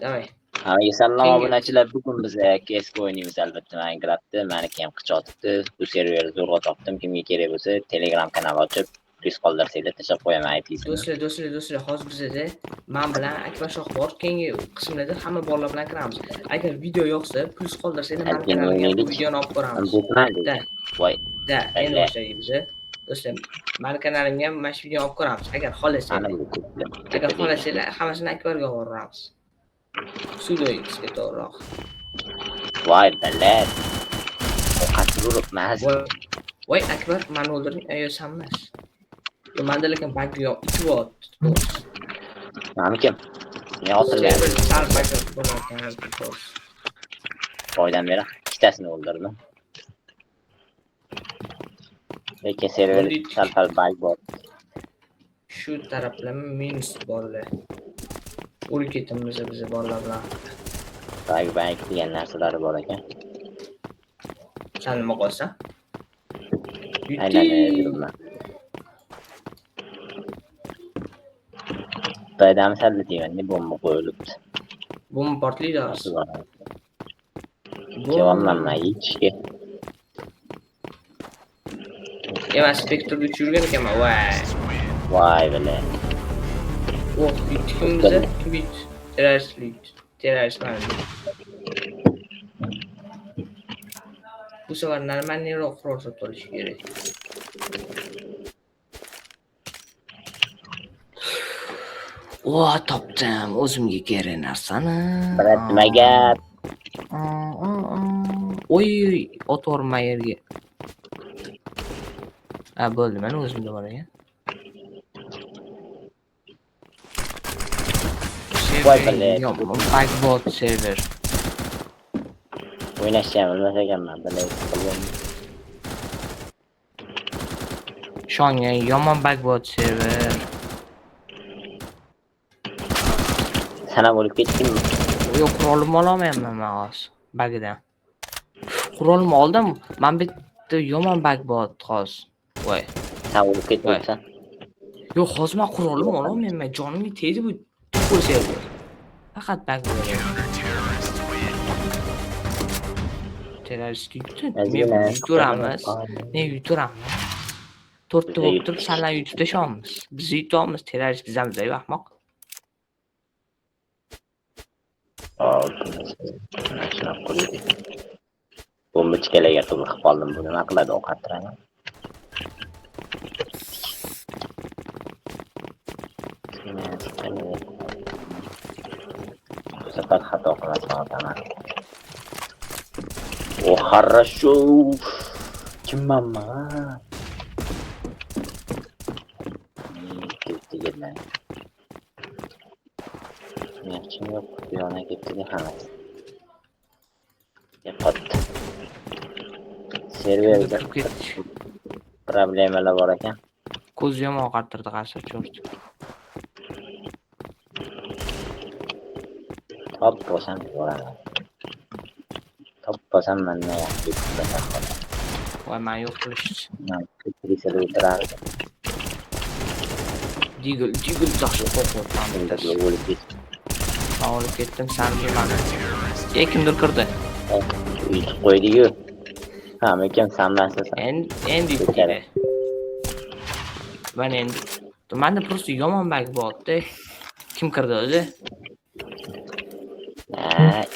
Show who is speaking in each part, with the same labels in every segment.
Speaker 1: Давай.
Speaker 2: Salom
Speaker 1: Keng-
Speaker 2: obunachilar, bugun biz CS:GO o'ynaymiz albatta Minecraftda. Meniki ham qichotibdi. Bu serverni zo'rg'a topdim. Kimga kerak bo'lsa Telegram kanal ochib, plyus qoldirsanglar tashlab qo'yaman IP'sini.
Speaker 1: Do'stlar, hozir bizda men bilan Akbar Shoh bor. Keyingi qismlarda hamma bolalar bilan kiramiz. Agar video yoqsa, plyus qoldirsanglar, men kanalimga bu videoni olib ko'ramiz. Da.
Speaker 2: Voy,
Speaker 1: Da, endi boshlaymiz. Do'stlar, men kanalimga ham mana shu videoni olib ko'ramiz. Agar xohlasanglar, hammasini Akbarga yuboramiz. Sudo X'ga to'g'riroq.
Speaker 2: voy balet. Qattiq uribman.
Speaker 1: Voy Akbar, meni o'ldirding, ayo sen emas. Menda lekin bug yo'q, 2 bot.
Speaker 2: Meniki. Men otilgan.
Speaker 1: Sal bug bo'larkan,
Speaker 2: Foydan beri ikkitasini o'ldirdim. Lekin server sal bug bor.
Speaker 1: Shu taraflama minus borlar. O'lib ketamiz biz bolalar bilan.
Speaker 2: Bug degan narsalar bor ekan.
Speaker 1: Sen nima qilsan?
Speaker 2: Aylanayapman. Bayram salli deyman, bomba qo'yilibdi.
Speaker 1: Bomba portlaydi hozir.
Speaker 2: Javonlanma ichga.
Speaker 1: Emas, spektrni tushirgan ekanman.
Speaker 2: Voy bile.
Speaker 1: Oh, bitkimizda bit. Terrorist. Bu sefer normalniroq qurol sotib olish kerak. Topdim o'zimga kerak narsani.
Speaker 2: Nimaga?
Speaker 1: Oy, otorma yerga. Bo'ldi, men o'zimda bor ekan.
Speaker 2: Voy bile.
Speaker 1: Backbot server.
Speaker 2: O'ynashni bilmas ekanman, bilay.
Speaker 1: Shonga yomon backbot server.
Speaker 2: Sana bo'lib ketdingmi?
Speaker 1: Yo'q, qurolimni ololmayapman men hozir. Bagdan. Qurolimni oldim, men bitta yomon backbot hozir. Voy.
Speaker 2: Sen bo'lib ketdingsan.
Speaker 1: Yo'q, hozir men qurolimni ololmayapman. Jonimga tegdi bu server. Faqat backbot. Terrorist yuturamiz. Ne yuturamiz? 4 ta bo'lib turib, senlar yutib tashamiz. Biz yutamiz, terrorist bizamiz, ahmoq.
Speaker 2: Bomba chikalaga qiziqib qoldim. Bu nima qiladi ovqattirani? Safar xato qilmasam. O, хорошо. Kimmanma? Ketdilar. Yaxshi yo'q, yona ketdi hammasi. Yo'qotdi. Serverda problemalar bor ekan.
Speaker 1: Ko'z yomon qartirdi qarshi cho'rt.
Speaker 2: Top bo'lsam boraman. Top bo'lsam menga yaxshi bo'lasan.
Speaker 1: Voy, men yo'q qilish.
Speaker 2: Men ko'prisada o'tirardim.
Speaker 1: Digil yaxshi qo'rqo'rdan. Olib ketdim, sen bilmani. Kimdir kirdi.
Speaker 2: Uyutib qo'ydi-yu. Hamma kim samlasiz.
Speaker 1: Endi ketdi. Menda просто yomon bug bo'ldi. Kim kirdi o'zi?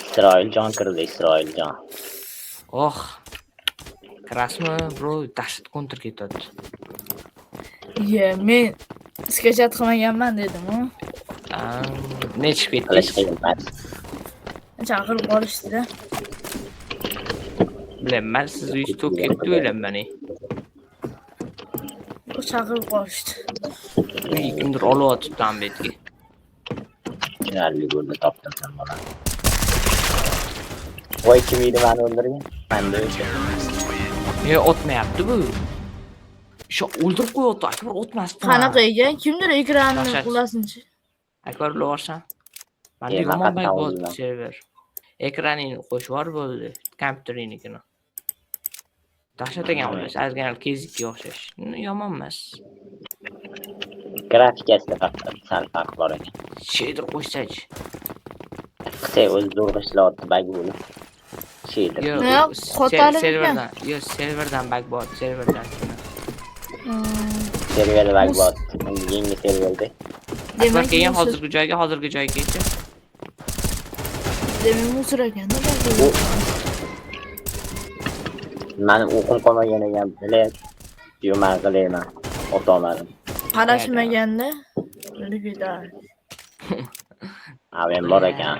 Speaker 2: Isroiljon kirdi, Isroiljon.
Speaker 1: Oh. Krasmi, bro, dashit kontra ketadi.
Speaker 3: Men skachat qilmaganman dedim-ku.
Speaker 1: Nechib ketdingiz?
Speaker 3: Chaqirib qolishdi-da.
Speaker 1: Bilaman, siz uyda ketdi o'ylayman.
Speaker 3: Chaqirib qolishdi.
Speaker 1: Kimdir olyapti ham betga.
Speaker 2: Chinorli bo'ldi, topdim sen bola. Voy, kim edi meni o'ldirgan? Menda o'sha.
Speaker 1: Otmayapti bu. Shu o'ldirib qo'yapti, Akbar otmasdi.
Speaker 3: Qanaqa ekan? Kimdir ekranini qulasinchi.
Speaker 1: Akbar bilaversan. Menda yomon backbot server. Ekranini qo'shib bo'ldi, kompyuteringnikini. Dahshat ekan o'zi, azganal kezikka o'xshash. Yomon emas.
Speaker 2: Grafikasida faqat sal farq bor ekan.
Speaker 1: Shader qo'shsachi.
Speaker 2: Sen o'z zo'rg'a ishlayapti bag bo'lib. Şeydir.
Speaker 3: Ne? Kotarım
Speaker 1: Serverdan. Yo, serverdan bug bot, serverdan.
Speaker 2: Server bag bot. Yangi serverda.
Speaker 1: Demak, keyin hozirgi joyga ketdi.
Speaker 3: Demin musor ekanda
Speaker 2: Mening o'qim qolmagan ekan, bilet. Yomar qilayman. O'tolmadim.
Speaker 3: qarashmaganda o'lib ketadi.
Speaker 2: Avem bor ekan.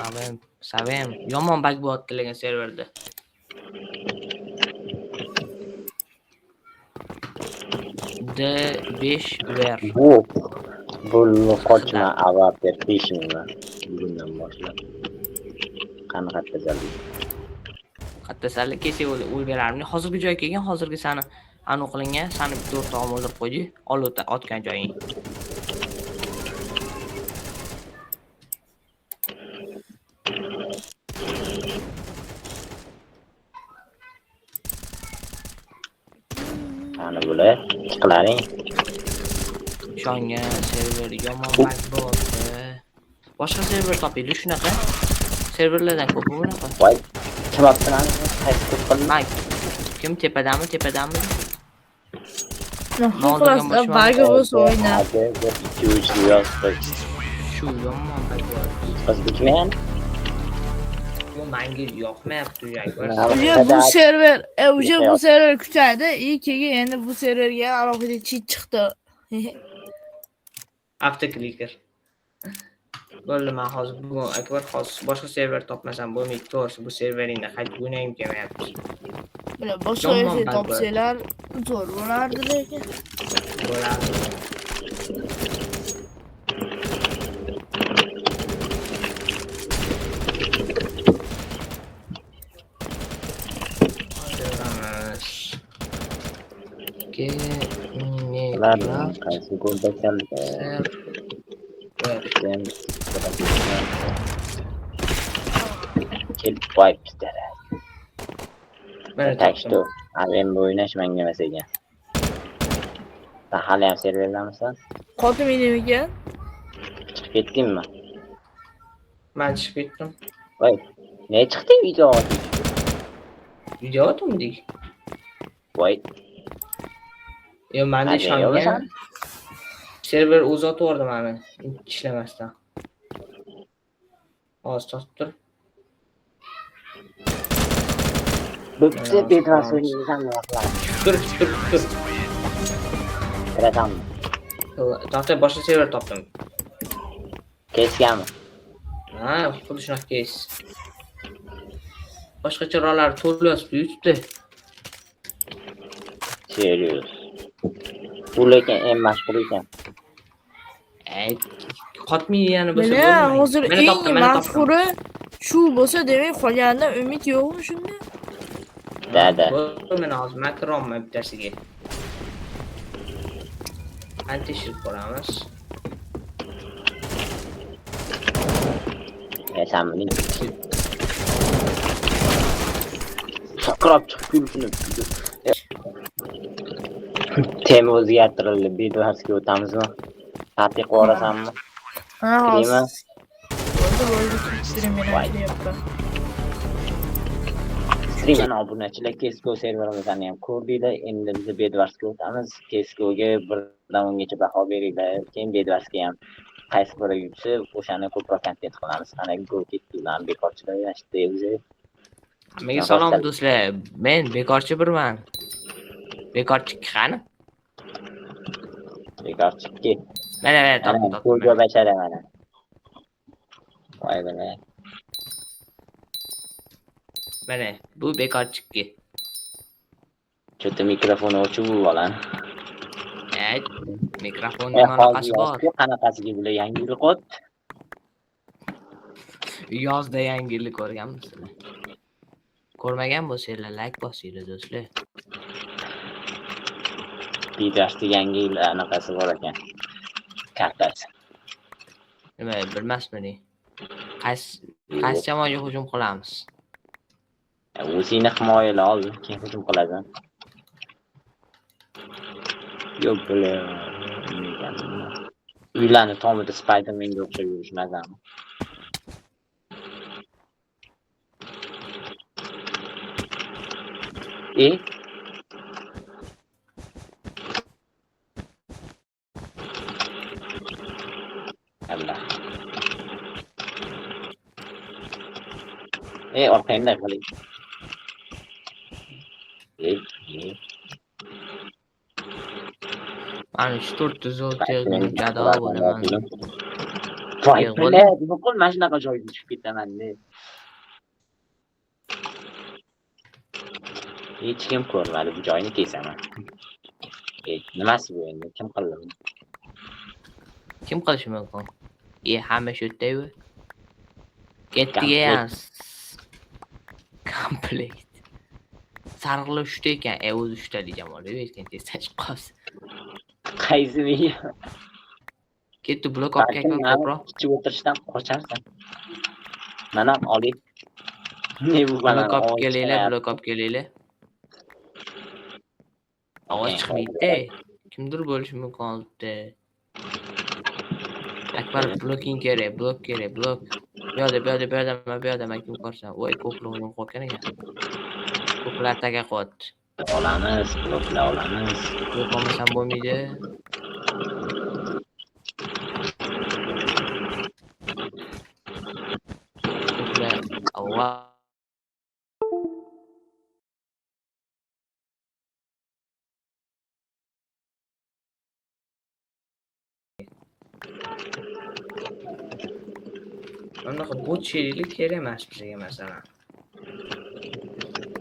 Speaker 1: Avem, savem. Yomon bug bot degan serverda. D5 ver.
Speaker 2: Bu qochma avatar peshimni. Bundan boshlab. Qanaqa tezalik.
Speaker 1: Qattasalik kelsa o'l berarmini. Hozirgi joyga kelgan, hozirgi sani aniq qilingan, sani 4 ta o'ldirib qo'ydi. Olib otgan joying.
Speaker 2: Ana bular chiqlaring.
Speaker 1: Ishongan server yomon bug bot. Boshqa server topinglar shunaqa. Serverlardan ko'p bunaqa.
Speaker 2: Voy, kim otdan qaytib qilmay.
Speaker 1: Kim tepadami?
Speaker 3: Xulosda bagi bo'lsa o'yna.
Speaker 2: 2-3 yozdi.
Speaker 1: Shu yomon bug bot.
Speaker 2: O'zbekman.
Speaker 1: Bu menga yoqmayapti
Speaker 3: Bu server, bu server kuchaydi. Keyin endi bu serverga alohida cheat chiqdi.
Speaker 1: Avtokliker. Bo'ldi, men hozir bugun akbar hozir boshqa server topmasam bo'lmaydi. To'g'risi bu serveringda qaytib o'ynayim kelmayapti.
Speaker 3: Mana boshqa server topsalar zo'r bo'lardi lekin.
Speaker 1: Bo'lardi.
Speaker 2: Ulardan qaysi golda keldi? Kill wipe dedi.
Speaker 1: Mana
Speaker 2: Teksto. Avem bu o'ynash menga emas ekan. Sen hali ham serverdamisan?
Speaker 3: Qotim ekan.
Speaker 2: Chiqib ketdingmi?
Speaker 1: men chiqib ketdim.
Speaker 2: Voy, ne chiqding video?
Speaker 1: Video otimdik.
Speaker 2: Voy,
Speaker 1: Yo, menda ishongan. Server uzatib yubordi meni ishlamasdan. Hozir topib tur.
Speaker 2: bo'pti bedras o'ynaysan vaqtlar.
Speaker 1: Tur.
Speaker 2: Kirasanmi?
Speaker 1: To'xta, boshqa server topdim.
Speaker 2: Kesganmi?
Speaker 1: Ha, xuddi shunaqa kes. Boshqa chorralar to'lyapti, yutdi.
Speaker 2: Serious. Bu lekin eng mashhur ekan.
Speaker 1: Qotmaydigani bo'lsa
Speaker 3: Mana
Speaker 1: bo'lmaydi.
Speaker 3: hozir
Speaker 1: Meni
Speaker 3: eng
Speaker 1: topdim.
Speaker 3: mashhuri shu bo'lsa, demak qolganidan umid yo'qmi shunda?
Speaker 2: Da.
Speaker 1: Mana hozir makronman bittasiga. Tekshirib ko'ramiz.
Speaker 2: Esamni. Sakrab chiqib yurishini. Tema o'zgartirildi. Bedwarsga o'tamizmi? Tatbiq qo'rasanmi?
Speaker 3: Ha,
Speaker 2: Deyman.
Speaker 3: bo'ldi.
Speaker 2: Streamdan obunachilar Kesko serverimizni ham ko'rdinglar. Endi biz Bedwarsga o'tamiz. Keskoga 1dan 10gacha baho beringlar. Keyin Bedwarsga ham qaysi biri yutsa, o'shani ko'proq kontent qilamiz. Ana go ketdilar, bekorchilar yashdi o'zi.
Speaker 1: Menga salom do'stlar. Men bekorchi birman. Bekorchi qani?
Speaker 2: Bekorchi.
Speaker 1: Mana topdim.
Speaker 2: Qo'yga bachara mana. Voy bana.
Speaker 1: Mana bu bekorchiki.
Speaker 2: Cho'ta mikrofonni ochib bo'lan.
Speaker 1: Mikrofonning aloqasi bor.
Speaker 2: Qanaqasiga bular yangi rekord?
Speaker 1: Yozda yangilik ko'rganmisizlar? Ko'rmagan bo'lsanglar like bosinglar do'stlar.
Speaker 2: Bedwarsda yangi anaqasi bor ekan. Kartasi.
Speaker 1: Nima bilmasmini? Qaysi jamoaga hujum qilamiz?
Speaker 2: O'zingni himoyala ol, keyin hujum qilasan. Yo'q bular. Uylarni tomida Spider-Man'ga o'xshab yurish mazami. Allah. Orqangda qoling.
Speaker 1: Mana 3-4 zot yozdim, gado bo'laman.
Speaker 2: Voy,
Speaker 1: Yig'il.
Speaker 2: nima qil, mana shunaqa joyga tushib ketaman-da. Hech kim ko'rmadi bu joyni kesaman. Nimasi bu endi? Kim qildi?
Speaker 1: Kim qilishi mumkin? Hamma shu yerda-yu. Ketdiga komplekt. Sarg'ili 3 ta ekan, o'zi 3 tali Jamol, aytgan tezdan chiqib qolsa.
Speaker 2: Qaysi men?
Speaker 1: Ketdi blok olib kelgan ko'proq.
Speaker 2: Kichik o'tirishdan qocharsan. Mana oling. Ne bu bana?
Speaker 1: Blok olib kelinglar. Ovoz chiqmaydi. Kimdir bo'lishi mumkin olibdi. Akbar bloking kerak, blok. Bu yoqda men kim ko'rsam. Voy, ko'pligini qo'ygan ekan. Ko'plar taga qo'ydi.
Speaker 2: Bloklar olamiz.
Speaker 1: Blok olmasam bo'lmaydi. Ko'plar. Avva. Bunaqa bot sheriklik kerak emas bizga masalan.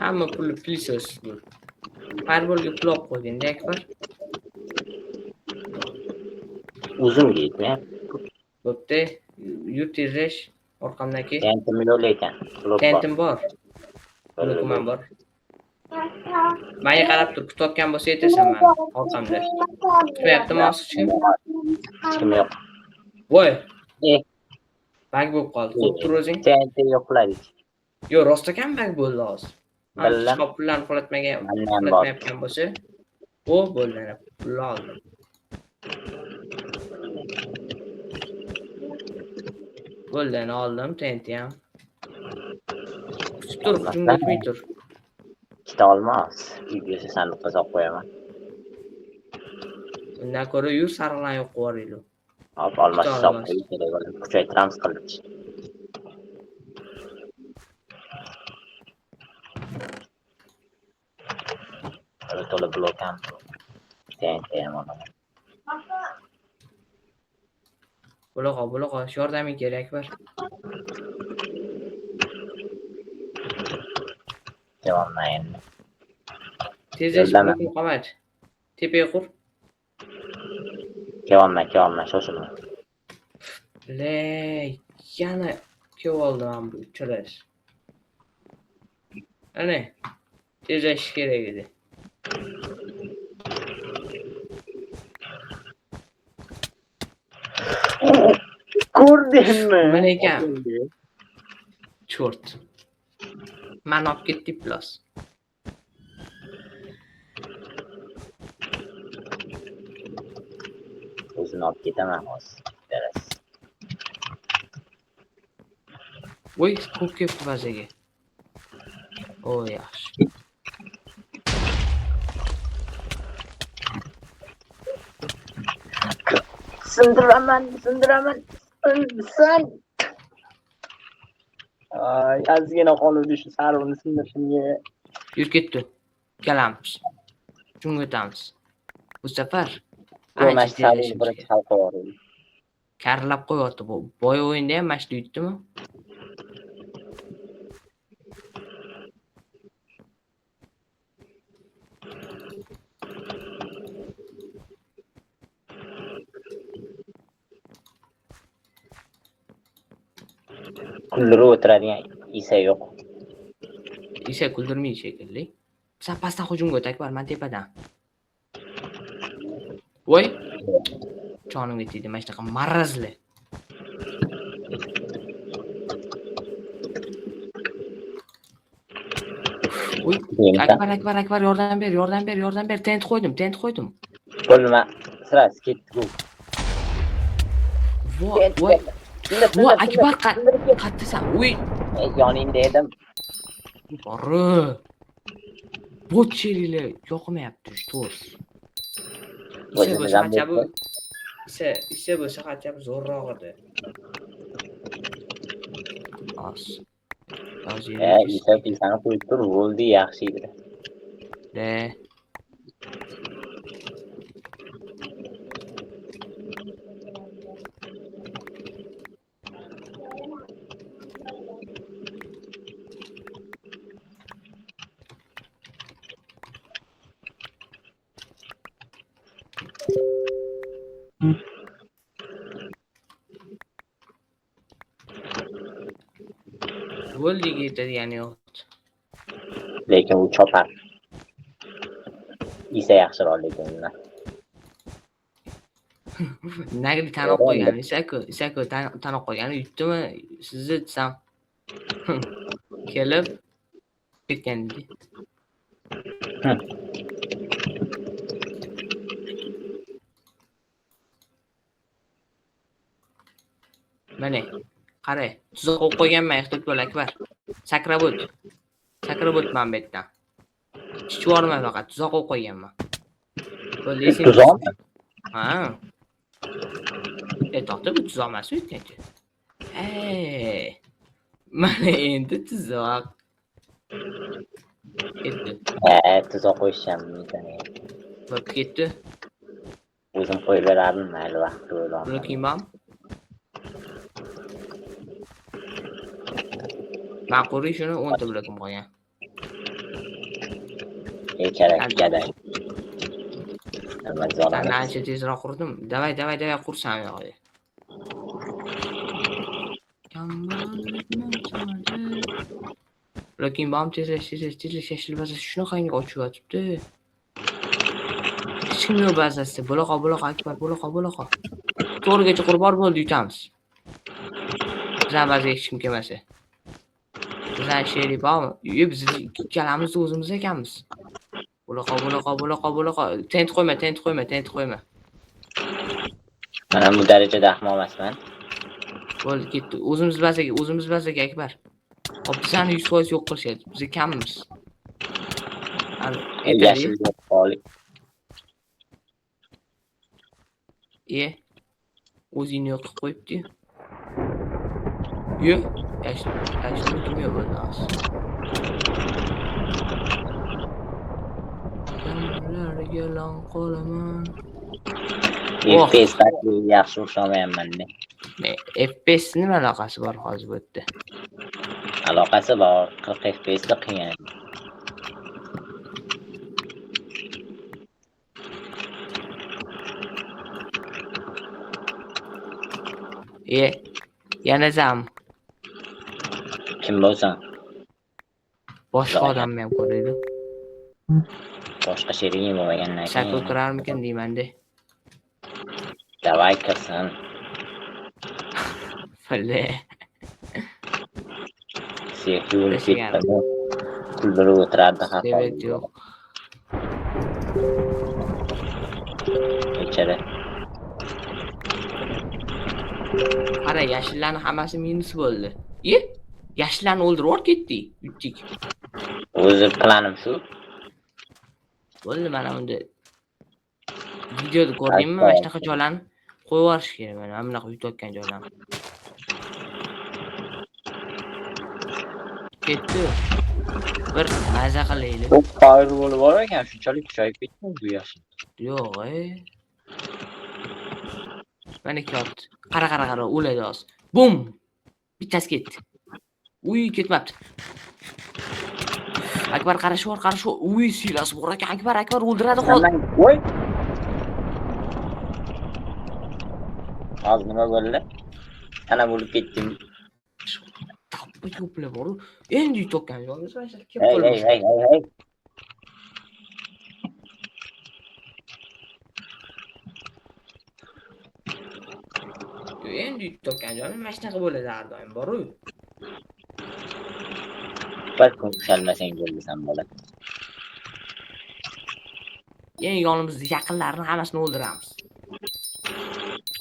Speaker 1: Hamma pulni plisosiz bu. Fireballga pul olib qo'yganda Akbar.
Speaker 2: Uzunga yetmayapti.
Speaker 1: Bo'pti. Yurtiresh orqamdagi.
Speaker 2: Tentim yo'q ekan.
Speaker 1: Tentim bor. Blokum bor. Menga qarab tur, kutayotgan bo'lsa aytasan men orqamda. Kutmayaptimi hech
Speaker 2: kim yo'q.
Speaker 1: Voy. Bag bo'lib qoldi. Xo'p tur o'zing.
Speaker 2: Tentim yo'qladik.
Speaker 1: Yo'q, rost ekan bag bo'ldi hozir.
Speaker 2: Bildim.
Speaker 1: Pullarni qo'latmagan bo'lsa, o bo'ldi, pul oldim. Bo'ldi, oldim, tenti ham. Tur, hujumga o'tmay tur.
Speaker 2: Ikkita olmos. Uyga sandiqqa solib qo'yaman.
Speaker 1: Undan ko'ra yur sarg'lan yo'q qo'yaylik.
Speaker 2: Hop, olmos solib qo'yish kerak bo'ladi. Kuchaytiramiz qilib. To'la blok ham. Tenti ham olaman.
Speaker 1: Buloq, yordaming kerak Akbar.
Speaker 2: Javonmayin.
Speaker 1: Tezlashib qo'ymat. Tepaga qur.
Speaker 2: Javonma, shoshilma.
Speaker 1: Yana kelib oldim ham bu uchrash. Ana, tezlashish kerak edi.
Speaker 2: Ko'rdingmi?
Speaker 1: Mana ekan. Chort. Men olib ketdim plus.
Speaker 2: O'zini olib ketaman hozir.
Speaker 1: Voy, ko'p kelibdi bazaga. O, yaxshi.
Speaker 2: Sindiraman. Sen. Ozgina qoluvdi shu sarvini sindirishimga.
Speaker 1: Yur ketdi. Kelamiz. Shunga o'tamiz. Bu safar
Speaker 2: Ko'mash sarvini birinchi xalqa boraylik.
Speaker 1: Karlab qo'yapti bu. Boy o'yinda ham mashli yutdimi?
Speaker 2: Kuldirib o'tiradigan Isa yo'q.
Speaker 1: Isa kuldirmaydi shekilli. Sen pastdan hujumga o't Akbar, men tepadan. Voy. Jonimga tegdi, mana shunaqa marazli. Uy, Akbar, yordam ber. Tent qo'ydim.
Speaker 2: Bo'lma. Sira ketdi.
Speaker 1: voy akbar qattasan uy
Speaker 2: yoningda edim.
Speaker 1: bori bot sheringlar yoqmayapti to'rs ise bo'lsa qancha bu ise bo'lsa qancha zo'rroq edi os
Speaker 2: Isa pisani qo'yib tur, bo'ldi, yaxshi edi.
Speaker 1: de bo'ldiga yetadigan yo'q
Speaker 2: Lekin u chopar. Isa yaxshiroq lekin undan.
Speaker 1: nagri tanib qo'ygan isaku tanib qo'ygan yutdimi sizni desam kelib ketgan edi mana qara tuzoq qo'yib qo'yganman ehtiyot bo'l akbar sakrab o'tman bu yerdan hech bormay faqat tuzoq qo'yib qo'yganman bo'ldi
Speaker 2: Tuzoq?
Speaker 1: ha to'xta bu tuzoq emas o'tgancha mana endi tuzoq ketdi
Speaker 2: Tuzoq qo'yishim ekan.
Speaker 1: bo'pti ketdi
Speaker 2: O'zim qo'yib berardim, mayli vaqt o'ylam.
Speaker 1: buni kiymam ma'quriy shuni 10 ta blokim qo'ygan
Speaker 2: Kerak gaday. Nima
Speaker 1: Sen
Speaker 2: zo'ramiz.
Speaker 1: ancha tezroq qurdim. Davay qursam yo'q. Lekin bom tezlash yashil shunaqangi ochib yotibdi. Hech kim yo'q bazasida. Bo'loqa akbar, bo'loqa. To'g'rigacha qurbon bo'ldi yutamiz. Bizdan bazaga hech kim kelmasa. Bizdan sherik bormi? Biz ikkalamiz o'zimiz ekanmiz. Bo'loqa. Tent qo'yma.
Speaker 2: Mana bu darajada ahmoq emasman.
Speaker 1: Bo'ldi, ketdi. O'zimiz bazaga akbar. Hop, bizani 100% yo'q qilishyapti. Biz kammiz.
Speaker 2: Yashil yo'q qoli.
Speaker 1: O'zingni yo'q qilib qo'yibdi. Yashil kim yo'q bo'ldi. Yalan qolaman.
Speaker 2: FPS'ga yaxshi o'xshamayapman-da.
Speaker 1: FPS nima aloqasi bor hozir bu yerda?
Speaker 2: Aloqasi bor. 40 FPS da qiyin.
Speaker 1: Yana zam.
Speaker 2: Kim bo'lsan?
Speaker 1: Boshqa odamni ham ko'raydi.
Speaker 2: Boshqa sherigim bo'lmagandan
Speaker 1: Shakl kirarmikan deyman-da.
Speaker 2: Davay kirsin.
Speaker 1: Fille.
Speaker 2: Sekul ketdi. Kuldirib o'tirardi har
Speaker 1: Evet yo'q.
Speaker 2: Ichida.
Speaker 1: Qara, yashillarning hammasi minus bo'ldi. Yashillarni o'ldirib yuborib ketdik. Yutdik.
Speaker 2: O'zi planim shu.
Speaker 1: Bo'ldi, mana bunda videoda ko'rdingmi? Mana shunaqa joylarni qo'yib yuborish kerak. Mana bunaqa yutayotgan joylarni. Ketdi. Bir maza qilaylik.
Speaker 2: Ko'p qoyil bo'lib bor ekan, shunchalik kuchayib ketdi bu yashil.
Speaker 1: Yo'q, Mana ketdi. Qara, o'ladi hozir. Bum! Bittasi ketdi. Uy, ketmabdi. Akbar qarash bor. Uy, siylasi bor ekan. Akbar o'ldiradi hozir.
Speaker 2: Voy. Hozir nima bo'ldi? Ana bo'lib ketdim.
Speaker 1: Tappa ko'plar bor. Endi yutayotgan joyimiz mana shu kelib
Speaker 2: Hey.
Speaker 1: Endi yutayotgan joyimiz mana shunaqa bo'ladi har doim bor-ku.
Speaker 2: Bir kun ushalmasang bo'lsam bo'ladi.
Speaker 1: Yonimizda yaqinlarni hammasini o'ldiramiz.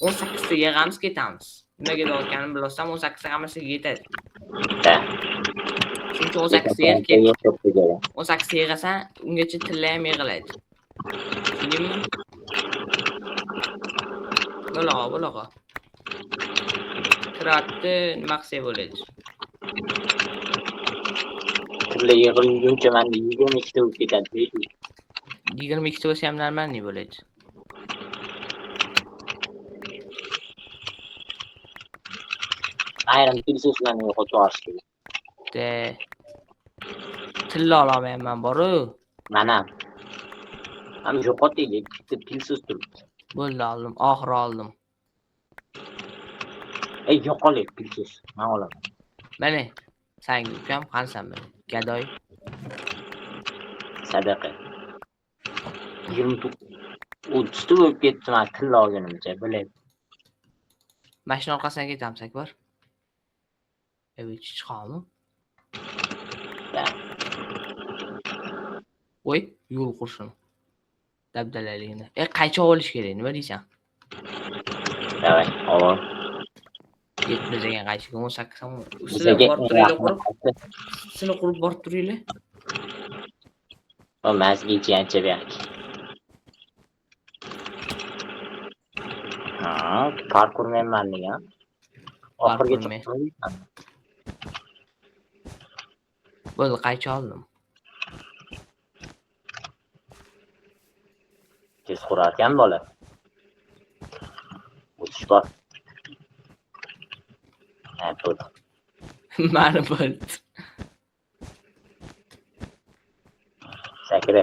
Speaker 1: 18 ta yig'amiz ketamiz. Nimaga deyotganimni bilsam 18 ta hammasiga yetadi.
Speaker 2: Da.
Speaker 1: Chunki 18 ta yig'ib ketdi. 18 ta yig'asan, ungacha tilla ham yig'iladi. Tushundingmi? Bo'laqa. Kiratni nima qilsa bo'ladi.
Speaker 2: Tilla yig'ilguncha menda 22 ta bo'lib ketadi.
Speaker 1: 22 ta bo'lsa ham normalniy bo'ladi.
Speaker 2: Ayrim pilsoslarni yo'qotib yuborishdi.
Speaker 1: De tilla ololmayman boru.
Speaker 2: Mana. Ham yo'qotaylik, bitta pilsos turibdi.
Speaker 1: Bo'ldi oldim, oxiri oldim.
Speaker 2: Yo'qolik pilsos. Men olaman.
Speaker 1: Mana sang ukam qansan buni? Gadoy.
Speaker 2: Sadaqa. 30 ta bo'lib ketdi men tilla olganimcha, bilay.
Speaker 1: Mashina orqasidan ketamiz akbar. Chiqamiz. Voy, yo'l qursin. Dabdalaligini. Qaycha olish kerak, nima deysan?
Speaker 2: Davay, ol.
Speaker 1: Yetmiz degan qaychiga 18 ham. Sizlar borib turinglar qurib. Sizlar qurib borib turinglar.
Speaker 2: O mazgichi ancha berk. Parkur menman degan. Oxirgacha qilmayman.
Speaker 1: Bo'ldi, qaycha oldim.
Speaker 2: Tez qurarkan bola. O'tish bor. Bo'ldi.
Speaker 1: Mani bo'ldi.
Speaker 2: Sakra.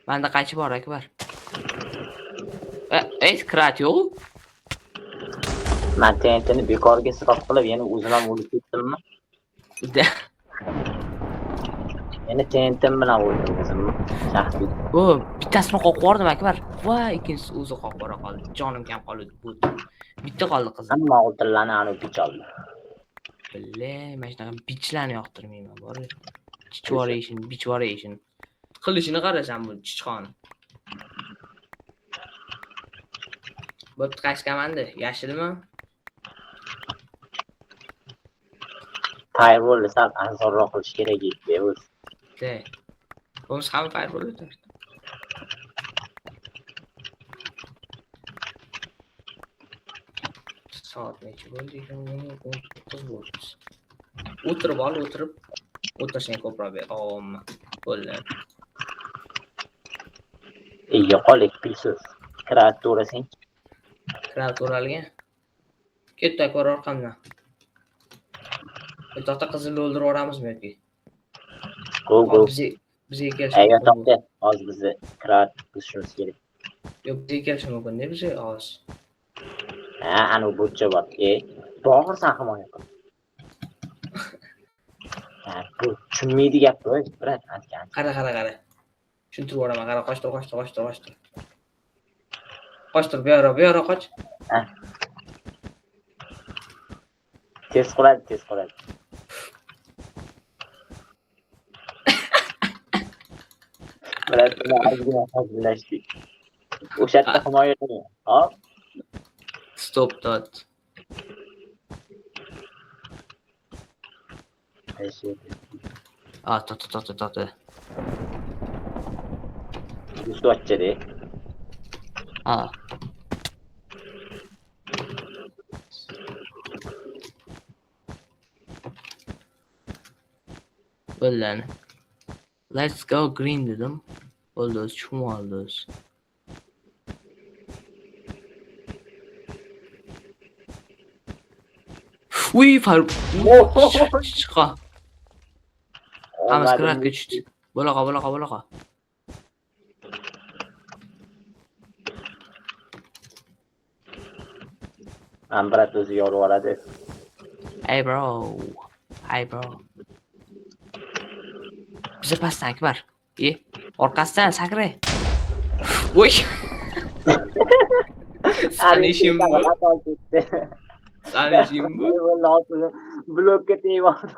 Speaker 1: Menda qaychi bor akbar. Krat yo'q.
Speaker 2: Men TNTni bekorga isrof qilib, yana o'zim ham o'lib ketdimmi? Yana TNT bilan o'ldim o'zimni. Shaxsiy.
Speaker 1: O, bittasini qo'yib yubordim akbar. Va, ikkinchisi o'zi qo'yib yuborib qoldi. Jonim kam qoldi. Bitta qoldi qizim.
Speaker 2: Hamma oltinlarni anu bich oldi.
Speaker 1: Bilay, men shunaqa bichlarni yoqtirmayman, bor. Bichvora ishin. Qilishini qarasam bu chichqon. Bo'pti, qaysi komanda? Yashilmi?
Speaker 2: Firewall sal arzonroq qilish kerak edi, o'z.
Speaker 1: O'miz ham firewall o'tadi. Soat necha bo'ldi? 19 bo'ldi. O'tirsang ko'proq ber. Bo'ldi.
Speaker 2: Yo'qolik pilsiz. Kirat to'rasang.
Speaker 1: Kirat to'ralgan. Ketdi akbar orqamdan. To'xta, qizni o'ldirib yuboramizmi yoki?
Speaker 2: Go.
Speaker 1: Bizga kelsa.
Speaker 2: Agar to'xta, hozir bizni kirat qilishimiz kerak.
Speaker 1: Yo'q, bizga kelsa mumkin-da bizga hozir.
Speaker 2: Anu bo'tcha bor. To'g'risan himoya qil. Bu tushunmaydi gapni, brat, aytgan.
Speaker 1: Qara. Tushuntirib yuboraman. Qara, qochtir. Qochtir, bu yoqqa qoch.
Speaker 2: Tez qiladi. Brat, ozgina hazillashdik. O'sha yerda himoya qiling. Hop.
Speaker 1: Stop dot. Tot.
Speaker 2: Ustochchade.
Speaker 1: Bo'ldi. Let's go green dedim. Bo'ldi, chumoldi. Uy, chiqa. Hammasi kiratga tushdi. Bo'laqa.
Speaker 2: Ambrat o'zi yorib oladi.
Speaker 1: Hey bro. Bizi pastdan akbar. Orqasidan sakray. Voy. Sanishim bu. Blokka tegib oldi.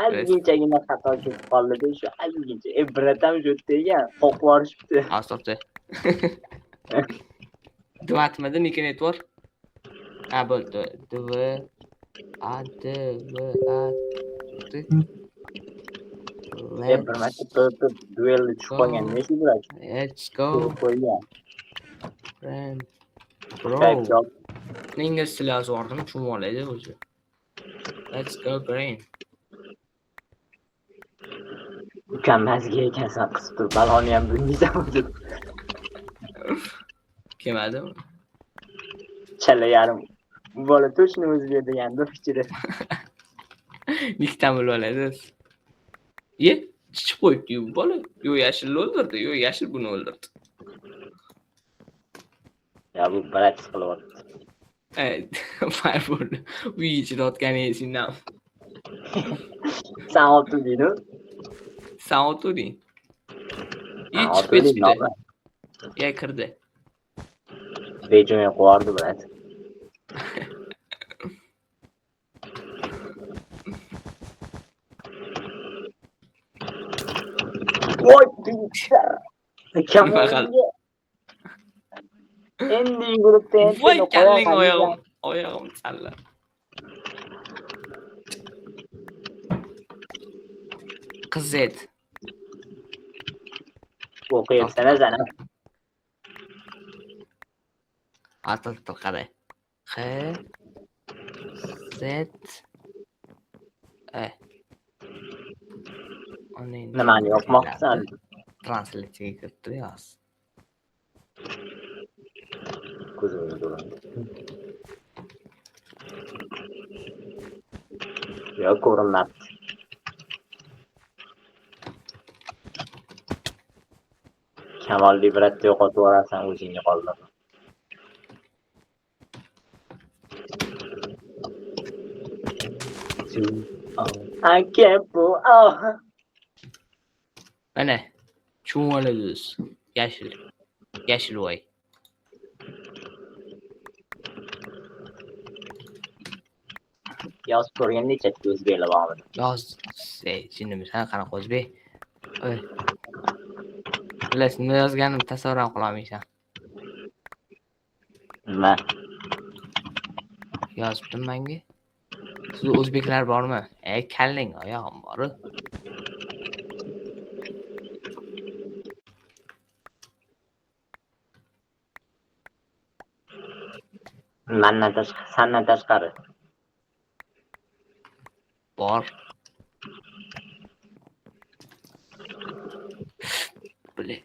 Speaker 2: ozginchagina xato ketib qoldi-da, shu ozgincha. Bratam shu yerda ekan, qoqib yuborishibdi.
Speaker 1: Stopda. Dvatmidi nick network? Ha, bo'ldi. Dv a d v a d.
Speaker 2: Bir marta to'p duelni tushib qolgan, nima shu bilan?
Speaker 1: Let's go.
Speaker 2: Qo'ygan.
Speaker 1: Friend. Bro.
Speaker 2: Kayf.
Speaker 1: Ingliz tili yozib tushunib oladi o'zi. Let's go green.
Speaker 2: Ukamazga ekansan qisib turib, baloni ham bilmaysan.
Speaker 1: Kelmadimi?
Speaker 2: Chala yarim. Bu bola точно o'zi berganda fikri.
Speaker 1: Nikdan bilib oladi. Ye, chiqib qo'yibdi bu bola. Yo yashilni o'ldirdi, yo yashil buni o'ldirdi.
Speaker 2: Ya bu balats qilyapti.
Speaker 1: Fireball. Uy ichida otgani esindan.
Speaker 2: Sen otdingmi?
Speaker 1: Sen otding. Hech
Speaker 2: Otding,
Speaker 1: chiqdi. Ya kirdi.
Speaker 2: Bejome qo'yardi bilat. Voy, kamol. Endi yuguribdi,
Speaker 1: Voy kalling oyog'im salla. Qizet.
Speaker 2: O'qiyapsan sana.
Speaker 1: Atil qara. X Z E.
Speaker 2: Nimani yoqmoqsan?
Speaker 1: Translatiga kiritdi yoz.
Speaker 2: Ko'zimni to'lan. Yo, ko'rinmabdi. Kamol libratni yo'qotib yuborarsan, o'zingni qoldir. Aka bu
Speaker 1: Mana chuvaladiz. Yashil. Yashil voy.
Speaker 2: yoz ko'rgan necha o'zbeklar bormi?
Speaker 1: Yoz. Jinimiz qanaqa o'zbek? Oy. Bilasizmi, nima yozganim tasavvur ham qilolmaysan.
Speaker 2: Nima?
Speaker 1: Yozibdim menga. Siz o'zbeklar bormi? Kalling oyog'im bor.
Speaker 2: Sandan tashqari.
Speaker 1: Bor. Bile.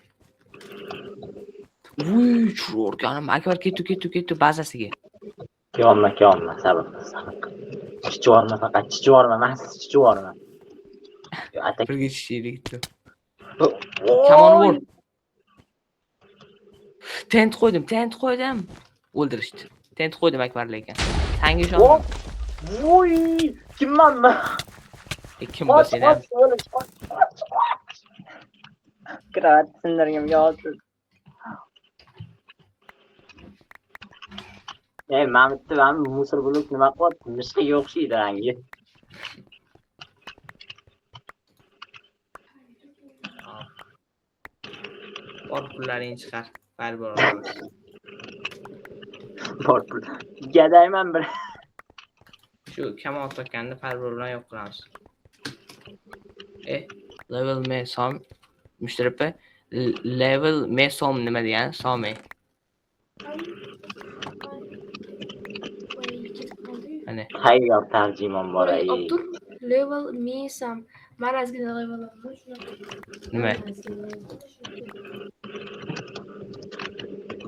Speaker 1: Uy, churorganim akbar ketdi bazasiga.
Speaker 2: Kelolma, sabr. Chichvorma faqat, chichvorma, mahsus chichvorma. Atak.
Speaker 1: Birga chishiylikdi. Kamon bor. Tent qo'ydim. O'ldirishdi. Tent qo'ydim akbarlar ekan. Sanga ishondim.
Speaker 2: Voy, kimmanmi?
Speaker 1: Kim bo'lsa ham.
Speaker 2: Kravat sindirgim yozib. Mamutni musor bo'lib nima qilyapti? Mishqiga o'xshaydi rangi.
Speaker 1: Bor pullaring chiqar. Bor.
Speaker 2: Bor pul. Gadayman bir.
Speaker 1: Shu kamon otganda fireball bilan yo'q qilamiz. Level me som mushtaripa level me som nima degani? Somi. Ana.
Speaker 2: Hayyo tarjimon bor ay.
Speaker 3: Abdur level me sam marazgina level
Speaker 1: Nima?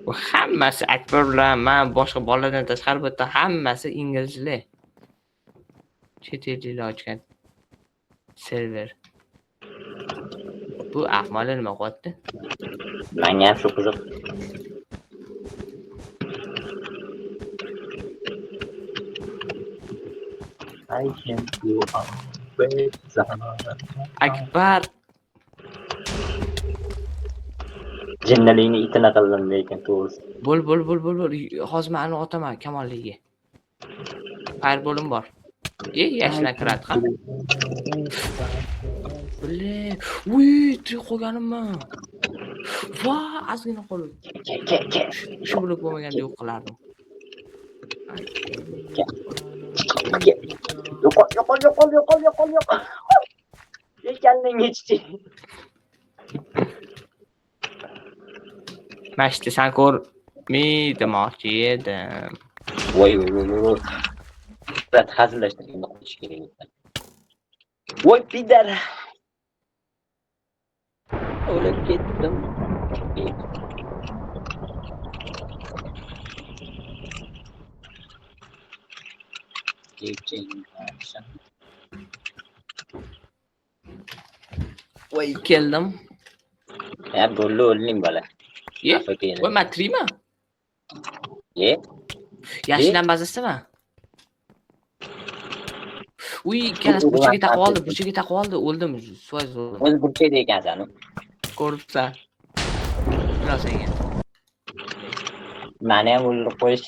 Speaker 1: Bu hammasi akbar bilan men boshqa bolalardan tashqari bu yerda hammasi inglizlar. Chet elliklar ochgan server. Bu ahmoqlar nima qilyapti?
Speaker 2: Menga ham shu qiziq. Akbar jinnalikni itini qildim lekin to'g'risi.
Speaker 1: Bo'l. Hozir meni otaman kamolligiga. Fireball'im bor. Yashidan kiradi ham. Bile. Uy, tirik qolganimmi? Va, ozgina qolib.
Speaker 2: Kel.
Speaker 1: Shu bo'lib bo'lmaganda yo'q qilardim.
Speaker 2: Yo'qol. Ekanning yetishdi.
Speaker 1: Mashti san ko'rmaydemoqchi edim.
Speaker 2: Voy. Birat hazillashtirganda qo'yish kerak edi. Voy pidar. O'lib ketdim.
Speaker 1: Voy, keldim.
Speaker 2: Ya bo'ldi o'lding bola.
Speaker 1: Ye. Voy, men tirikmi?
Speaker 2: Ye.
Speaker 1: Yashidan bazasimi? Uy, ikkalasi burchaga taqib oldi, o'ldim. So'z o'ldim.
Speaker 2: O'z burchakda ekansan.
Speaker 1: Ko'ribsan. Bilasan endi.
Speaker 2: Meni ham o'ldirib qo'yish